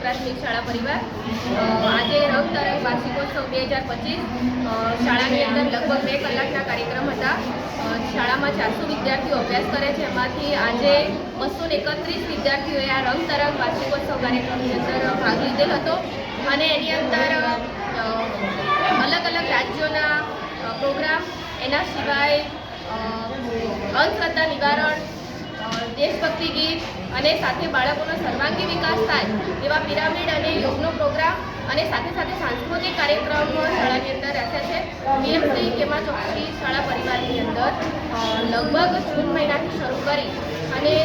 પ્રાથમિક શાળા પરિવાર આજે રંગ તરંગ વાર્ષિકોત્સવ 2025 શાળાની અંદર લગભગ 2 કલાકના કાર્યક્રમ હતા। શાળામાં 400 વિદ્યાર્થીઓ અભ્યાસ કરે છે, એમાંથી આજે 231 વિદ્યાર્થીઓએ આ રંગ તરંગ વાર્ષિકોત્સવ કાર્યક્રમની અંદર ભાગ લીધેલ હતો અને એની અંદર અલગ અલગ રાજ્યોના પ્રોગ્રામ, એના સિવાય અંધશ્રદ્ધા નિવારણ, દેશભક્તિ ગીત અને સાથે બાળકોનો સર્વાંગી વિકાસ થાય એવા પિરામિડ અને યોગનો પ્રોગ્રામ અને સાથે સાથે સાંસ્કૃતિક કાર્યક્રમો શાળાની અંદર રાખ્યા છે। પીએમસી કેમા ચોકસી શાળા પરિવારની અંદર લગભગ જૂન મહિનાથી શરૂ કરી અને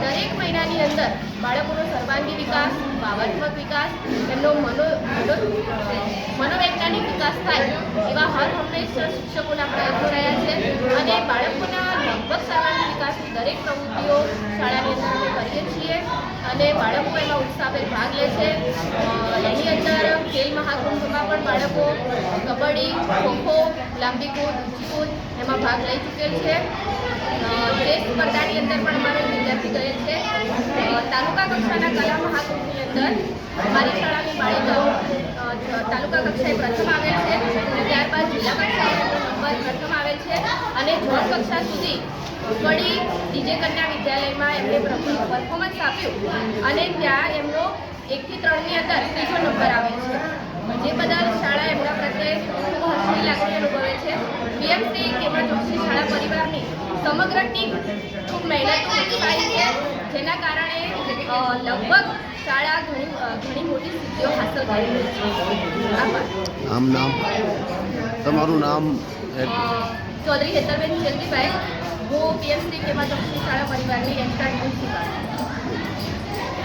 દરેક મહિનાની અંદર બાળકોનો સર્વાંગી વિકાસ, ભાવાત્મક વિકાસ, તેમનો મનોવૈજ્ઞાનિક વિકાસ થાય એવા હર હંમેશ શિક્ષકોના પ્રયત્નો રહ્યા છે અને બાળકોના લગભગ સર્વાંગી વિકાસની દરેક પ્રવૃત્તિઓ શાળાની અંદર અમે કરીએ છીએ અને બાળકો એમાં ઉત્સાહભેર ભાગ લે છે। એની અંદર ખેલ મહાકુંભમાં પણ બાળકો કબડ્ડી, ખોખો, લાંબી કૂદ, ઊંચી કૂદ એમાં ભાગ લઈ ચૂકેલ છે। તે સ્પર્ધાની અંદર પણ અમારો વિદ્યાર્થી ગયેલ છે। તાલુકા કક્ષાના કલા મહાકુંભની અંદર અમારી શાળાની બાળકો તાલુકા કક્ષાએ પ્રથમ આવેલ છે અને ત્યારબાદ જિલ્લા કક્ષાએ નંબર પ્રથમ આવેલ છે અને ઝોન કક્ષા સુધી કડી ડીજે કન્યા વિદ્યાલયમાં એમણે પરફોર્મન્સ આપ્યું અને ત્યાં એમનો 1 થી 3 ની અંદર ત્રીજો નંબર આવેલ છે, જે બદલ શાળા એમના પ્રત્યે ખૂબ હર્ષની લાગણી અનુભવે છે। પીએમસી કેમા ચોકસી શાળા પરિવારની સમગ્ર ટીમ ખૂબ મહેનત થાય છે, જેના કારણે લગભગ શાળા ઘણી મોટી સિદ્ધિઓ હાંસલ કરી રહી છે। આભાર। નામ તમારું નામ? ચૌધરી હેતલબેન જયંતિભાઈ, હું પીએમસી કેમા ચોકસી શાળા પરિવારની એક્સ્ટ્રા પ્રિન્સિપાલ।